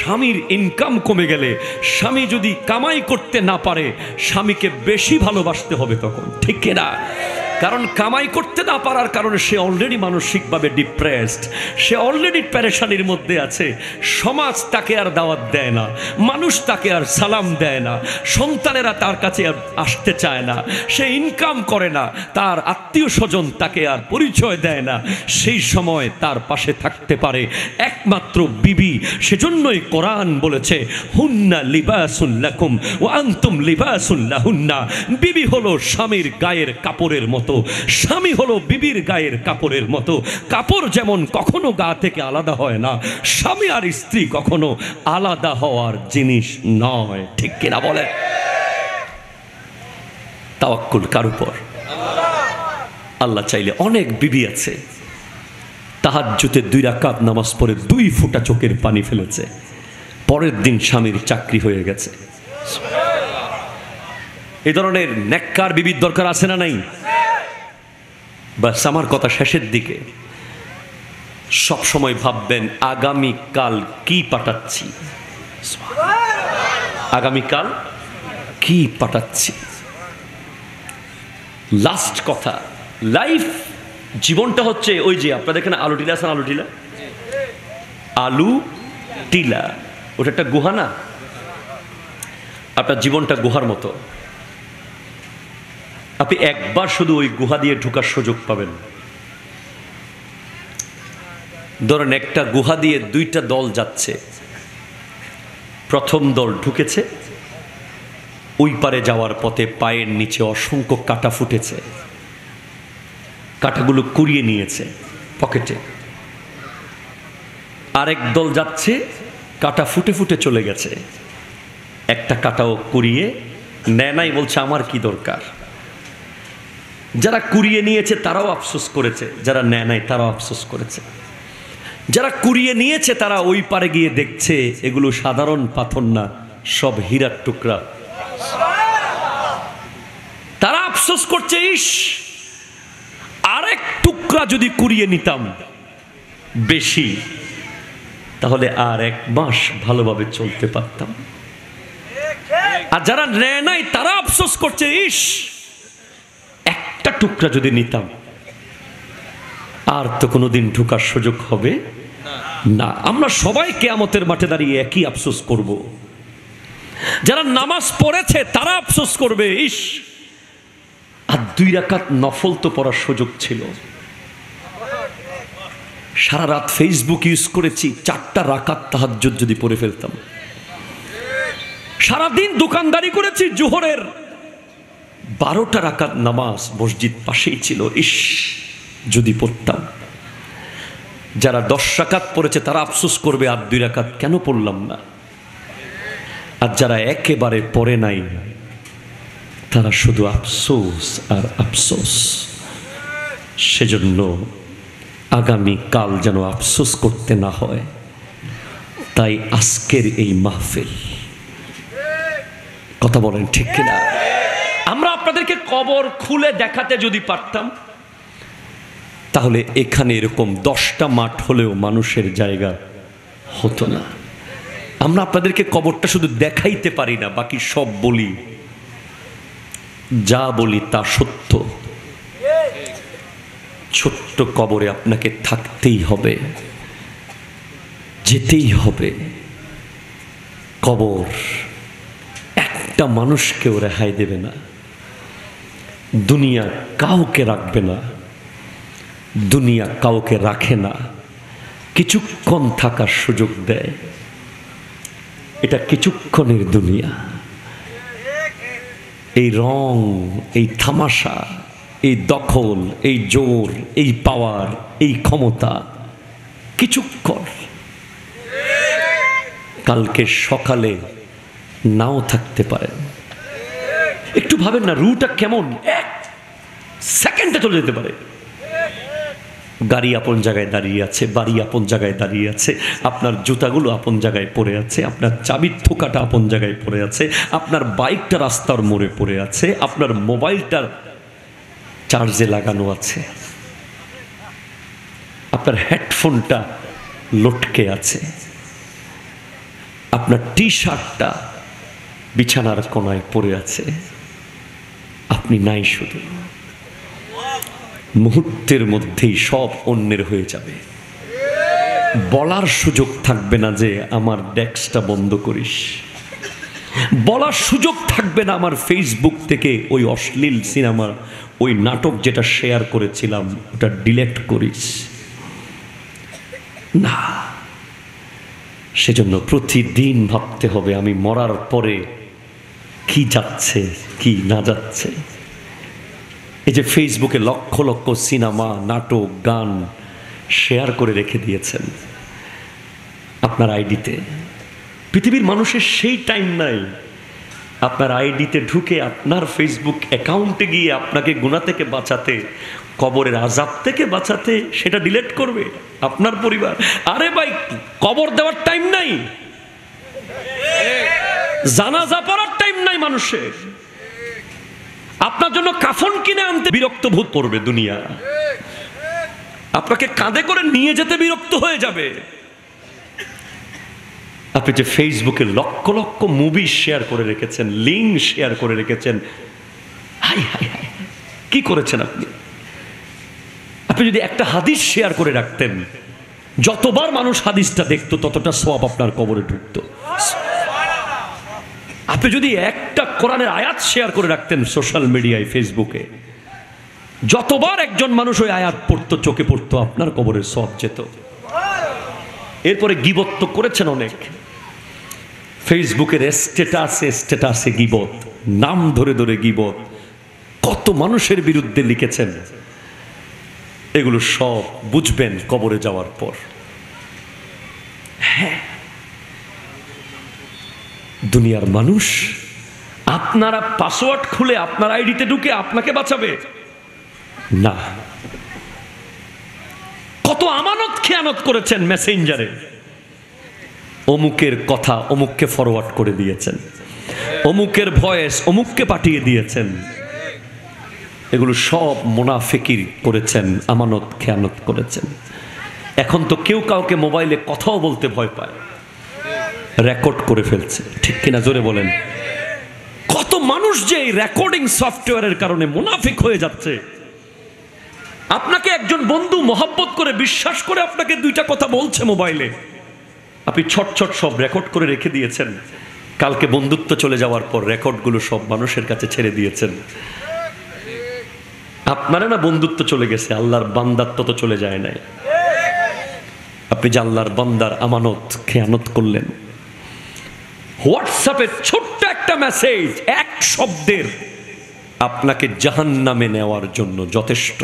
স্বামীর ইনকাম কমে গেলে, স্বামী যদি কামাই করতে না পারে, স্বামীকে বেশি ভালোবাসতে হবে তখন, ঠিক কিনা? কারণ কামাই করতে না পারার কারণে সে অলরেডি মানসিকভাবে ডিপ্রেসড, সে অলরেডি পেরেশানির মধ্যে আছে। সমাজ তাকে আর দাওয়াত দেয় না, মানুষ তাকে আর সালাম দেয় না, সন্তানেরা তার কাছে আর আসতে চায় না, সে ইনকাম করে না, তার আত্মীয় স্বজন তাকে আর পরিচয় দেয় না। সেই সময় তার পাশে থাকতে পারে একমাত্র বিবি। সেজন্যই কোরআন বলেছে, হুন্না লিবাসুল লাকুম ওয়া আনতুম লিবাসুল লাহুন্না। বিবি হলো স্বামীর গায়ের কাপড়ের মতো, স্বামী হলো বিবির গায়ের কাপড়ের মতো। কাপড় যেমন কখনো গা থেকে আলাদা হয় না, স্বামী আর স্ত্রী কখনো আলাদা হওয়ার জিনিস নয়, ঠিক কিনা বলে? তাওয়াক্কুল কার উপর? আল্লাহ চাইলে অনেক বিবি আছে তাহাজ্জুদে 2 রাকাত নামাজ পড়ে 2 ফোঁটা চোখের পানি ফেলেছে, পরের দিন স্বামীর চাকরি হয়ে গেছে। এই ধরনের নেককার বিবির দরকার আছে না নাই? বাস আমার কথা শেষের দিকে। সব সময় ভাববেন আগামীকাল কি পাঠাচ্ছি, আগামীকাল কি পাঠাচ্ছি। লাস্ট কথা, লাইফ জীবনটা হচ্ছে ওই যে আপনারা দেখেন আলু টিলা আছেন, আলু টিলা, আলু টিলা, ওটা একটা গুহা না? আপনার জীবনটা গুহার মতো। আপনি একবার শুধু ওই গুহা দিয়ে ঢোকার সুযোগ পাবেন। ধরেন একটা গুহা দিয়ে 2টা দল যাচ্ছে, প্রথম দল ঢুকেছে, ওই পারে যাওয়ার পথে পায়ের নিচে অসংখ্য কাঁটা ফুটেছে, কাঁটাগুলো কুড়িয়ে নিয়েছে পকেটে। আরেক দল যাচ্ছে, কাঁটা ফুটে ফুটে চলে গেছে, একটা কাঁটাও কুড়িয়ে নেয় নাই, বলছে আমার কি দরকার। যারা কুড়িয়ে নিয়েছে তারাও আফসোস করেছে, যারা নেয় নাই তারাও আফসোস করেছে। যারা কুড়িয়ে নিয়েছে তারা ওই পারে গিয়ে দেখছে এগুলো সাধারণ পাথর না, সব হীরার টুকরা। তারা আফসোস করছে, ইস আরেক টুকরা যদি কুড়িয়ে নিতাম বেশি, তাহলে আর 1 মাস ভালোভাবে চলতে পারতাম। আর যারা নেয় নাই তারা আফসোস করছে, ইস একটা টুকরা যদি নিতাম আর তো কোনোদিন ঢোকার সুযোগ হবে না। আমরা সবাই কিয়ামতের মাঠে দাঁড়িয়ে একই আফসোস করব। যারা নামাজ পড়েছে তারা আফসোস করবে, ইস আর 2 রাকাত নফল তো পড়ার সুযোগ ছিল। সারা রাত ফেসবুক ইউজ করেছি, 4টা রাকাত তাহাজ্জুদ যদি পড়ে ফেলতাম। সারাদিন দোকানদারি করেছি, জোহরের 12টা রাকাত নামাজ মসজিদ পাশেই ছিল, ইস যদি পড়তাম। যারা 10 রাকাত পড়েছে তারা আফসোস করবে, আর 2 রাকাত কেন পড়লাম না। আর যারা একেবারে পড়ে নাই তারা শুধু আফসোস আর আফসোস। সেজন্য আগামী কাল যেন আফসোস করতে না হয়, তাই আজকের এই মাহফিল। কথা বলেন ঠিক কিনা? আমরা আপনাদেরকে কবর খুলে দেখাতে যদি পারতাম, তাহলে এখানে এরকম 10টা মাঠ হলেও মানুষের জায়গা হতো না। আমরা আপনাদেরকে কবরটা শুধু দেখাইতে পারি না, বাকি সব বলি, যা বলি তা সত্য। ছোট্ট কবরে আপনাকে থাকতেই হবে, যেতেই হবে। কবর একটা মানুষকেও রেহাই দেবে না, দুনিয়া কাউকে রাখবে না, দুনিয়া কাউকে রাখে না, কিছুক্ষণ থাকার সুযোগ দেয়। এটা কিছুক্ষণের দুনিয়া। এই রং, এই তামাশা, এই দখল, এই জোর, এই পাওয়ার, এই ক্ষমতা কিছুক্ষণ। কালকে সকালে নাও থাকতে পারেন। একটু ভাবেন না, রুটা কেমন, 1 সেকেন্ডে চলে যেতে পারে। গাড়ি আপন জায়গায় দাঁড়িয়ে আছে, বাড়ি আপন জায়গায় দাঁড়িয়ে আছে, আপনার জুতাগুলো আপন জায়গায় পড়ে আছে, আপনার চাবির থোকাটা আপন জায়গায় পড়ে আছে, আপনার বাইকটা রাস্তার মোড়ে পড়ে আছে, আপনার মোবাইলটার চার্জে লাগানো আছে, আপনার হেডফোনটা লটকে আছে। আপনার টি শার্টটা বিছানার কোনায় পড়ে আছে, আপনি নাই, শুধু মুহূর্তের মধ্যেই সব অন্যের হয়ে যাবে। বলার সুযোগ থাকবে না যে আমার ডেস্কটা বন্ধ করিস, বলার সুযোগ থাকবে না আমার ফেসবুক থেকে ওই অশ্লীল সিনেমা, ওই নাটক যেটা শেয়ার করেছিলাম ওটা ডিলিট করিস না। সেজন্য প্রতিদিন ভাবতে হবে আমি মরার পরে কি যাচ্ছে কি না যাচ্ছে। এই যে ফেসবুকে লক্ষ লক্ষ সিনেমা, নাটক, গান শেয়ার করে রেখে দিয়েছেন আপনার আইডিতে, পৃথিবীর মানুষের সেই টাইম নাই আপনার আইডিতে ঢুকে আপনার ফেসবুক অ্যাকাউন্টে গিয়ে আপনাকে গুনাহ থেকে বাঁচাতে, কবরের আযাব থেকে বাঁচাতে সেটা ডিলিট করবে আপনার পরিবার। আরে ভাই, কবর দেওয়ার টাইম নাই, জানাজা পড়ার টাইম নাই মানুষের। আপনার জন্য কাফন কিনে আনতে বিরক্ত বোধ করবে দুনিয়া, আপনাকে কাঁধে করে নিয়ে যেতে বিরক্ত হয়ে যাবে। আপনি যে ফেসবুকে লক্ষ লক্ষ মুভি শেয়ার করে রেখেছেন, লিঙ্ক শেয়ার করে রেখেছেন, হাই হাই হাই, কি করেছেন আপনি? আপনি যদি একটা হাদিস শেয়ার করে রাখতেন, যতবার মানুষ হাদিসটা দেখতো ততটা সওয়াব আপনার কবরে ঢুকতো। আপনি যদি একটা কোরআনের আয়াত শেয়ার করে রাখতেন সোশ্যাল মিডিয়ায়, ফেসবুকে, যতবার একজন মানুষ ওই আয়াত পড়তো, চোখে পড়তো, আপনার কবরের সওয়াব যেত। এরপরে গীবত তো করেছেন অনেক, ফেসবুকের স্ট্যাটাসে গীবত, নাম ধরে ধরে গীবত, কত মানুষের বিরুদ্ধে লিখেছেন। এগুলো সব বুঝবেন কবরে যাওয়ার পর। হ্যাঁ, দুনিয়ার মানুষ আপনারা পাসওয়ার্ড খুলে আপনার আইডিতে ঢুকে আপনাকে বাঁচাবে না। কত আমানত খেয়ানত করেছেন মেসেঞ্জারে, অমুকের কথা অমুককে ফরওয়ার্ড করে দিয়েছেন, অমুকের ভয়েস অমুককে পাঠিয়ে দিয়েছেন। এগুলো সব মুনাফিকি করেছেন, আমানত খেয়ানত করেছেন। এখন তো কেউ কাউকে মোবাইলে কথাও বলতে ভয় পায়, রেকর্ড করে ফেলছে, ঠিক কিনা জোরে বলেন। কত মানুষ যে এই রেকর্ডিং সফটওয়্যারের কারণে মুনাফিক হয়ে যাচ্ছে। আপনাকে একজন বন্ধু মহব্বত করে, বিশ্বাস করে আপনাকে দুইটা কথা বলছে মোবাইলে, আপনি ছট ছট সব রেকর্ড করে রেখে দিয়েছেন। কালকে বন্ধুত্ব চলে যাওয়ার পর রেকর্ডগুলো সব মানুষের কাছে ছেড়ে দিয়েছেন। আপনারা না বন্ধুত্ব চলে গেছে, আল্লাহর বান্দাত্ব তো চলে যায় নাই। আপনি যে আল্লাহর বান্দার আমানত খেয়ানত করলেন। হোয়াটসঅ্যাপে ছোট্ট একটা মেসেজ, এক শব্দের আপনাকে জাহান্নামে নেওয়ার জন্য যথেষ্ট।